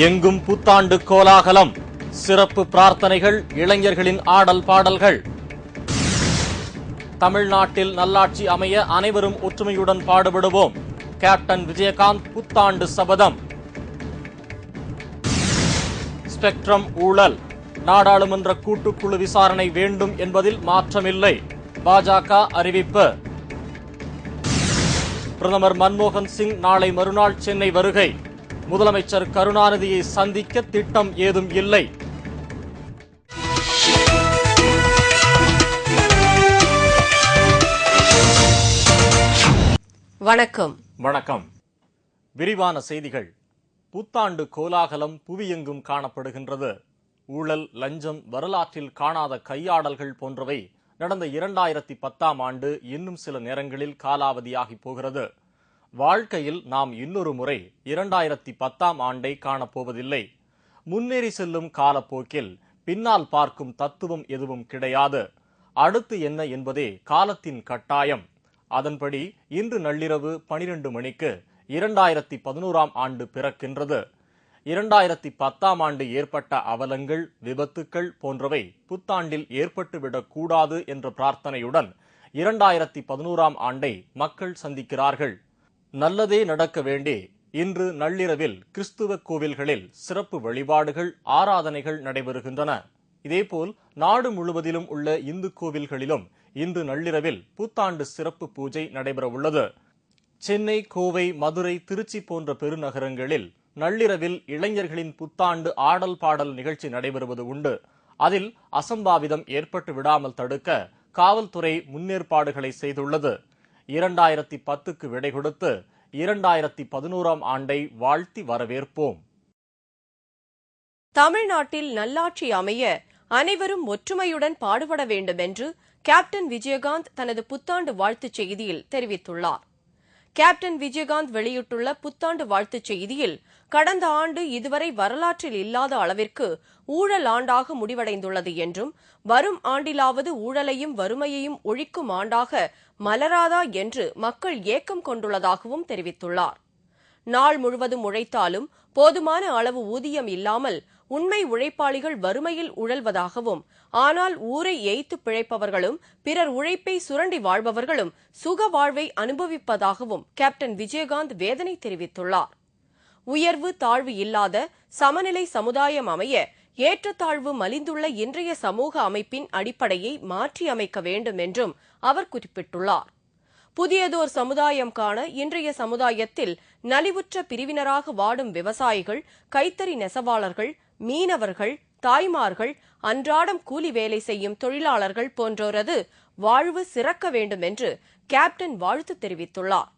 எங்கும் புத்தாண்டு கோலாகலம், சிறப்பு பிரார்த்தனைகள், இளைஞர்களின் ஆடல் பாடல்கள். தமிழ்நாட்டில் நல்லாட்சி அமைய அனைவரும் ஒற்றுமையுடன் பாடுபடுவோம். கேப்டன் விஜயகாந்த் புத்தாண்டு சபதம். ஸ்பெக்ட்ரம் ஊழல், நாடாளுமன்ற கூட்டுக்குழு விசாரணை வேண்டும் என்பதில் மாற்றமில்லை. பாஜக அறிவிப்பு. பிரதமர் மன்மோகன் சிங் நாளை மறுநாள் சென்னை வருகை. முதலமைச்சர் கருணாநிதியை சந்திக்க திட்டம் ஏதும் இல்லை. வணக்கம். வணக்கம். விரிவான செய்திகள். புத்தாண்டு கோலாகலம் புவியெங்கும் காணப்படுகின்றது. ஊழல், லஞ்சம், வரலாற்றில் காணாத கையாடல்கள் போன்றவை நடந்த 2010ஆம் ஆண்டு இன்னும் சில நேரங்களில் காலாவதியாகி போகிறது. வாழ்க்கையில் நாம் இன்னொரு முறை 2010ஆம் ஆண்டை காணப்போவதில்லை. முன்னேறி செல்லும் காலப்போக்கில் பின்னால் பார்க்கும் தத்துவம் எதுவும் கிடையாது. அடுத்து என்ன என்பதே காலத்தின் கட்டாயம். அதன்படி இன்று நள்ளிரவு 12 மணிக்கு 2011ஆம் ஆண்டு பிறக்கின்றது. 2010ஆம் ஆண்டு ஏற்பட்ட அவலங்கள், விபத்துக்கள் போன்றவை புத்தாண்டில் ஏற்பட்டுவிடக் கூடாது என்ற பிரார்த்தனையுடன் 2011ஆம் ஆண்டை மக்கள் சந்திக்கிறார்கள். நல்லதே நடக்க வேண்டி இன்று நள்ளிரவில் கிறிஸ்துவ கோவில்களில் சிறப்பு வழிபாடுகள், ஆராதனைகள் நடைபெறுகின்றன. இதேபோல் நாடு முழுவதிலும் உள்ள இந்து கோவில்களிலும் இன்று நள்ளிரவில் புத்தாண்டு சிறப்பு பூஜை நடைபெறவுள்ளது. சென்னை, கோவை, மதுரை, திருச்சி போன்ற பெருநகரங்களில் நள்ளிரவில் இளைஞர்களின் புத்தாண்டு ஆடல் பாடல் நிகழ்ச்சி நடைபெறுவது உண்டு. அதில் அசம்பாவிதம் ஏற்பட்டு விடாமல் தடுக்க காவல்துறை முன்னேற்பாடுகளை செய்துள்ளது. 2010க்கு விடை கொடுத்து 2011ஆம் ஆண்டை வாழ்த்தி வரவேற்போம். தமிழ்நாட்டில் நல்லாட்சி அமைய அனைவரும் ஒற்றுமையுடன் பாடுபட வேண்டும் என்று கேப்டன் விஜயகாந்த் தனது புத்தாண்டு வாழ்த்துச் செய்தியில் தெரிவித்துள்ளார். கேப்டன் விஜயகாந்த் வெளியிட்டுள்ள புத்தாண்டு வாழ்த்துச் செய்தியில், கடந்த ஆண்டு இதுவரை வரலாற்றில் இல்லாத அளவிற்கு ஊழல் ஆண்டாக முடிவடைந்துள்ளது என்றும், வரும் ஆண்டிலாவது ஊழலையும் வறுமையையும் ஒழிக்கும் ஆண்டாக மலராதா என்று மக்கள் ஏக்கம் கொண்டுள்ளதாகவும் தெரிவித்துள்ளார். நாள் முழுவதும் உழைத்தாலும் போதுமான அளவு ஊதியம் இல்லாமல் உண்மை உழைப்பாளிகள் வறுமையில் உழல்வதாகவும், ஆனால் ஊரை ஏய்த்து பிழைப்பவர்களும் பிறர் உழைப்பை சுரண்டி வாழ்பவர்களும் சுக வாழ்வை அனுபவிப்பதாகவும் கேப்டன் விஜயகாந்த் வேதனை தெரிவித்துள்ளார். உயர்வு தாழ்வு இல்லாத சமநிலை சமுதாயம் அமைய ஏற்றத்தாழ்வு மலிந்துள்ள இன்றைய சமூக அமைப்பின் அடிப்படையை மாற்றியமைக்க வேண்டும் என்றும் அவர் குறிப்பிட்டுள்ளார். புதியதோர் சமுதாயம் காண இன்றைய சமுதாயத்தில் நலிவுற்ற பிரிவினராக வாடும் விவசாயிகள், கைத்தறி நெசவாளர்கள், மீனவர்கள், தாய்மார்கள், அன்றாடம் கூலி வேலை செய்யும் தொழிலாளர்கள் போன்றோரது வாழ்வு சிறக்க வேண்டும் என்று கேப்டன் வாழ்த்து தெரிவித்துள்ளார்.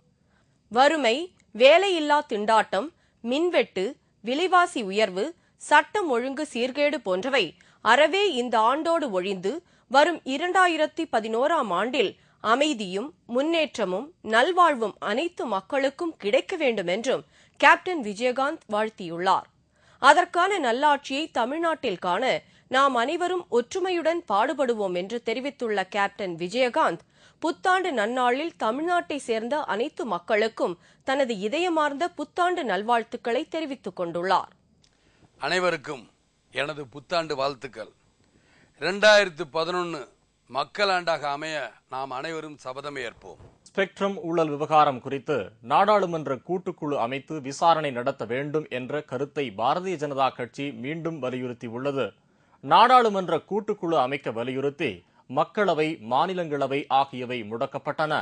வறுமை, வேலையில்லா திண்டாட்டம், மின்வெட்டு, விலைவாசி உயர்வு, சட்டம் ஒழுங்கு சீர்கேடு போன்றவை அறவே இந்த ஆண்டோடு ஒழிந்து வரும் 2011ஆம் ஆண்டில் அமைதியும் முன்னேற்றமும் நல்வாழ்வும் அனைத்து மக்களுக்கும் கிடைக்க வேண்டும் என்றும் கேப்டன் விஜயகாந்த் வாழ்த்தியுள்ளார். அதற்கான நல்லாட்சியை தமிழ்நாட்டில் காண நாம் அனைவரும் ஒற்றுமையுடன் பாடுபடுவோம் என்று தெரிவித்துள்ள கேப்டன் விஜயகாந்த், புத்தாண்டு நன்னாளில் தமிழ்நாட்டை சேர்ந்த அனைத்து மக்களுக்கும் தனது இதயமார்ந்த புத்தாண்டு நல்வாழ்த்துக்களை தெரிவித்துக் கொண்டுள்ளார். அனைவருக்கும் எனது புத்தாண்டு வாழ்த்துக்கள். 2011 மக்கள் ஆண்டாக அமைய நாம் அனைவரும் சபதம் ஏற்போம். ஸ்பெக்ட்ரம் ஊழல் விவகாரம் குறித்து நாடாளுமன்ற கூட்டுக்குழு அமைத்து விசாரணை நடத்த வேண்டும் என்ற கருத்தை பாரதிய ஜனதா கட்சி மீண்டும் வலியுறுத்தியுள்ளது. நாடாளுமன்ற கூட்டுக்குழு அமைக்க வலியுறுத்தி மக்களவை, மாநிலங்களவை ஆகியவை முடக்கப்பட்டன.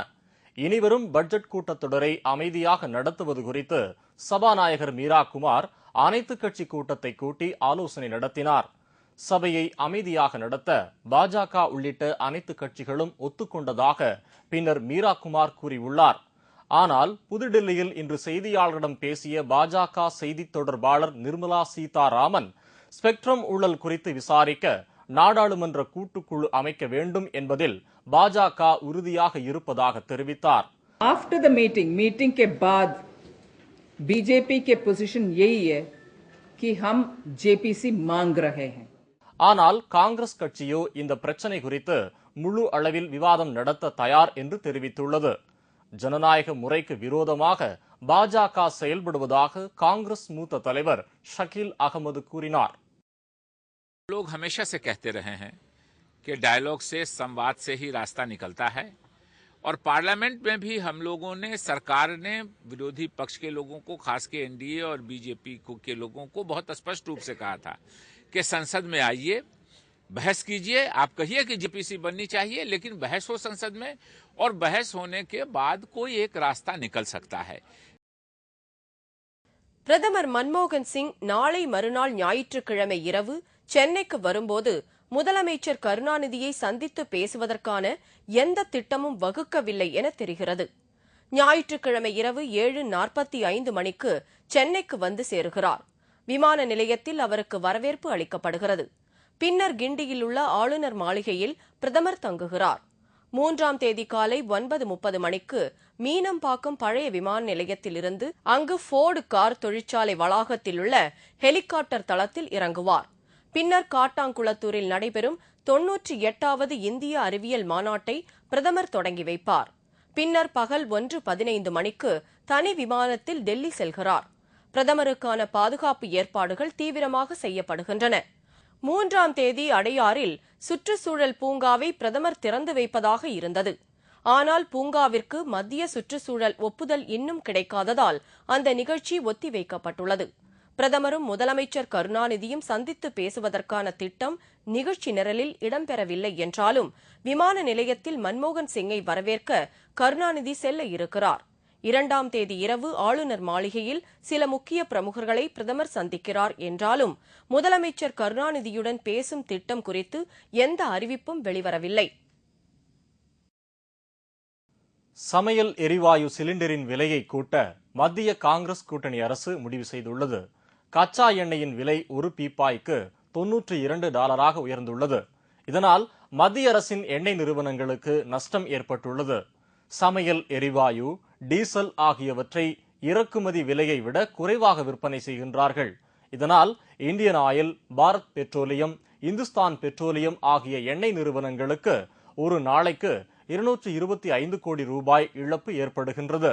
இனிவரும் பட்ஜெட் கூட்டத்தொடரை அமைதியாக நடத்துவது குறித்து சபாநாயகர் மீரா குமார் அனைத்துக் கட்சி கூட்டத்தை கூட்டி ஆலோசனை நடத்தினார். சபையை அமைதியாக நடத்த பாஜக உள்ளிட்ட அனைத்து கட்சிகளும் ஒத்துக்கொண்டதாக பின்னர் மீரா குமார் கூறியுள்ளார். ஆனால் புதுடில்லியில் இன்று செய்தியாளர்களிடம் பேசிய பாஜக செய்தித் தொடர்பாளர் நிர்மலா சீதாராமன், ஸ்பெக்ட்ரம் ஊழல் குறித்து விசாரிக்க நாடாளுமன்ற கூட்டுக்குழு அமைக்க வேண்டும் என்பதில் பாஜக உறுதியாக இருப்பதாக தெரிவித்தார். आफ्टर द मीटिंग के बाद बीजेपी के पोजीशन यही है कि हम जेपीसी मांग रहे हैं. ஆனால் காங்கிரஸ் கட்சியோ இந்த பிரச்சனை குறித்து முழு அளவில் விவாதம் நடத்த தயார் என்று தெரிவித்துள்ளது. ஜனநாயக முறைக்கு விரோதமாக பாஜக செயல்படுவதாக காங்கிரஸ் மூத்த தலைவர் ஷக்கீல் அகமது கூறினார். लोग हमेशा से कहते रहे हैं कि डायलॉग से, संवाद से ही रास्ता निकलता है और पार्लियामेंट में भी हम लोगों ने, सरकार ने विरोधी पक्ष के लोगों को, खास के एनडीए और बीजेपी के लोगों को बहुत स्पष्ट रूप से कहा था कि संसद में आइए, बहस कीजिए, आप कहिए कि जेपीसी बननी चाहिए, लेकिन बहस हो संसद में और बहस होने के बाद कोई एक रास्ता निकल सकता है. பிரதமர் மன்மோகன் சிங் நாளை மறுநாள் ஞாயிற்றுக்கிழமை இரவு சென்னைக்கு வரும்போது முதலமைச்சர் கருணாநிதியை சந்தித்து பேசுவதற்கான எந்த திட்டமும் வகுக்கவில்லை என தெரிகிறது. ஞாயிற்றுக்கிழமை இரவு 7:45 மணிக்கு சென்னைக்கு வந்து சேருகிறார். விமான நிலையத்தில் அவருக்கு வரவேற்பு அளிக்கப்படுகிறது. பின்னர் கிண்டியில் உள்ள ஆளுநர் மாளிகையில் பிரதமர் தங்குகிறார். 3ஆம் தேதி காலை 9:30 மணிக்கு மீனம்பாக்கம் பழைய விமான நிலையத்திலிருந்து அங்கு ஃபோர்டு கார் தொழிற்சாலை வளாகத்தில் உள்ள ஹெலிகாப்டர் தளத்தில் இறங்குவார். பின்னர் காட்டாங்குளத்தூரில் நடைபெறும் 98வது இந்திய அறிவியல் மாநாட்டை பிரதமர் தொடங்கி வைப்பார். பின்னர் பகல் 1:15 மணிக்கு தனி விமானத்தில் டெல்லி செல்கிறார். பிரதமருக்கான பாதுகாப்பு ஏற்பாடுகள் தீவிரமாக செய்யப்படுகின்றன. 3ஆம் தேதி அடையாறில் சுற்றுச்சூழல் பூங்காவை பிரதமர் திறந்து வைப்பதாக இருந்தது. ஆனால் பூங்காவிற்கு மத்திய சுற்றுச்சூழல் ஒப்புதல் இன்னும் கிடைக்காததால் அந்த நிகழ்ச்சி ஒத்திவைக்கப்பட்டுள்ளது. பிரதமரும் முதலமைச்சர் கருணாநிதியும் சந்தித்து பேசுவதற்கான திட்டம் நிகழ்ச்சி நிரலில் இடம்பெறவில்லை என்றாலும் விமான நிலையத்தில் மன்மோகன் சிங்கை வரவேற்க கருணாநிதி செல்ல இருக்கிறார். 2ஆம் தேதி இரவு ஆளுநர் மாளிகையில் சில முக்கிய பிரமுகர்களை பிரதமர் சந்திக்கிறார் என்றாலும் முதலமைச்சர் கருணாநிதியுடன் பேசும் திட்டம் குறித்து எந்த அறிவிப்பும் வெளிவரவில்லை. சமையல் எரிவாயு சிலிண்டரின் விலையை கூட்ட மத்திய காங்கிரஸ் கூட்டணி அரசு முடிவு செய்துள்ளது. கச்சா எண்ணெயின் விலை ஒரு பீப்பாய்க்கு $92 உயர்ந்துள்ளது. இதனால் மத்திய அரசின் எண்ணெய் நிறுவனங்களுக்கு நஷ்டம் ஏற்பட்டுள்ளது. சமையல் எரிவாயு, டீசல் ஆகியவற்றை இறக்குமதி விலையை விட குறைவாக விற்பனை செய்கின்றார்கள். இதனால் Indian oil, Bharat petroleum, Hindustan petroleum ஆகிய எண்ணெய் நிறுவனங்களுக்கு ஒரு நாளைக்கு 225 கோடி ரூபாய் இழப்பு ஏற்படுகின்றது.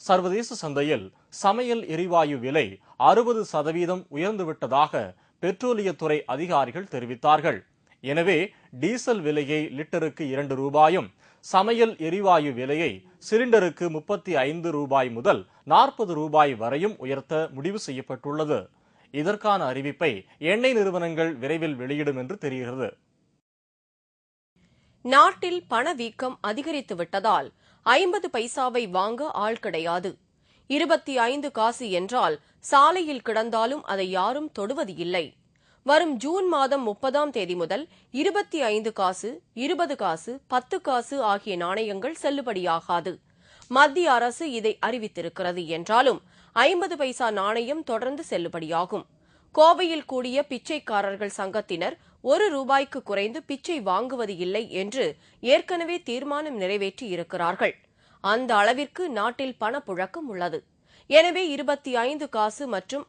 சர்வதேச சந்தையில் சமையல் எரிவாயு விலை 60% உயர்ந்துவிட்டதாக பெட்ரோலியத்துறை அதிகாரிகள் தெரிவித்தார்கள். எனவே டீசல் விலையை லிட்டருக்கு 2 ரூபாயும், சமையல் எரிவாயு விலையை சிலிண்டருக்கு 35 ரூபாய் முதல் 40 ரூபாய் வரையும் உயர்த்த முடிவு செய்யப்பட்டுள்ளது. இதற்கான அறிவிப்பை எண்ணெய் நிறுவனங்கள் விரைவில் வெளியிடும் என்று தெரிகிறது. நாட்டில் பணவீக்கம் அதிகரித்துவிட்டதால் 50 பைசாவை வாங்க ஆள் கிடையாது. 25 காசு என்றால் சாலையில் கிடந்தாலும் அதை யாரும் தொடுவது இல்லை. வரும் ஜூன் மாதம் 30ஆம் தேதி முதல் 25 காசு, 20 காசு, 10 காசு ஆகிய நாணயங்கள் செல்லுபடியாகாது. மத்திய அரசு இதை அறிவித்திருக்கிறது என்றாலும் 50 பைசா நாணயம் தொடர்ந்து செல்லுபடியாகும். கோவையில் கூடிய பிச்சைக்காரர்கள் சங்கத்தினர் 1 ரூபாய்க்கு குறைந்து பிச்சை வாங்குவது இல்லை என்று ஏற்கனவே தீர்மானம் நிறைவேற்றி இருக்கிறார்கள். அந்த அளவிற்கு நாட்டில் பணப்புழக்கம் உள்ளது. எனவே 25 காசு மற்றும்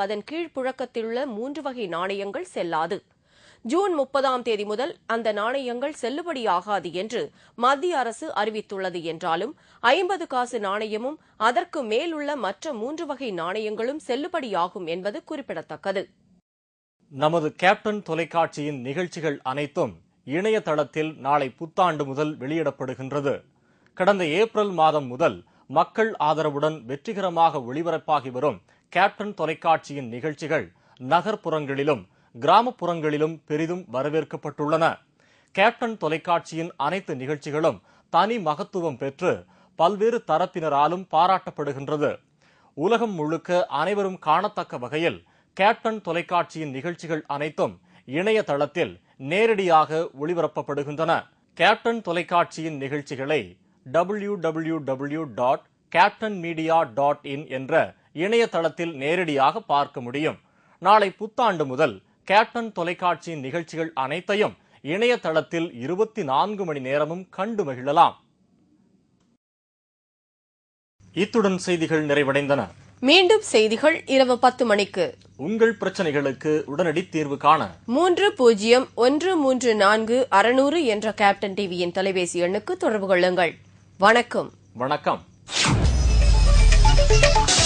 அதன் கீழ் புழக்கத்திலுள்ள 3 வகை நாணயங்கள் செல்லாது. ஜூன் 30ஆம் தேதி முதல் அந்த நாணயங்கள் செல்லுபடியாகாது என்று மத்திய அரசு அறிவித்துள்ளது என்றாலும் 50 காசு நாணயமும் அதற்கு மேலுள்ள மற்ற 3 வகை நாணயங்களும் செல்லுபடியாகும் என்பது குறிப்பிடத்தக்கது. நமது கேப்டன் தொலைக்காட்சியின் நிகழ்ச்சிகள் அனைத்தும் இணையதளத்தில் நாளை புத்தாண்டு முதல் வெளியிடப்படுகின்றது. கடந்த ஏப்ரல் மாதம் முதல் மக்கள் ஆதரவுடன் வெற்றிகரமாக ஒளிபரப்பாகி வரும் கேப்டன் தொலைக்காட்சியின் நிகழ்ச்சிகள் நகர்ப்புறங்களிலும் கிராமப்புறங்களிலும் பெரிதும் வரவேற்கப்பட்டுள்ளன. கேப்டன் தொலைக்காட்சியின் அனைத்து நிகழ்ச்சிகளும் தனி மகத்துவம் பெற்று பல்வேறு தரப்பினராலும் பாராட்டப்படுகின்றது. உலகம் முழுக்க அனைவரும் காணத்தக்க வகையில் கேப்டன் தொலைக்காட்சியின் நிகழ்ச்சிகள் அனைத்தும் இணையதளத்தில் நேரடியாக ஒளிபரப்பப்படுகின்றன. கேப்டன் தொலைக்காட்சியின் நிகழ்ச்சிகளை www.captainmedia.in என்ற இணையதளத்தில் நேரடியாக பார்க்க முடியும். நாளை புத்தாண்டு முதல் கேப்டன் தொலைக்காட்சியின் நிகழ்ச்சிகள் அனைத்தையும் இணையதளத்தில் 24 மணி நேரமும் கண்டு மகிழலாம். இத்துடன் செய்திகள் நிறைவடைந்தன. மீண்டும் செய்திகள் இரவு 10 மணிக்கு. உங்கள் பிரச்சனைகளுக்கு உடனடி தீர்வு காண 30134600 என்ற கேப்டன் டிவியின் தொலைபேசி எண்ணுக்கு தொடர்பு கொள்ளுங்கள். வணக்கம். வணக்கம். है।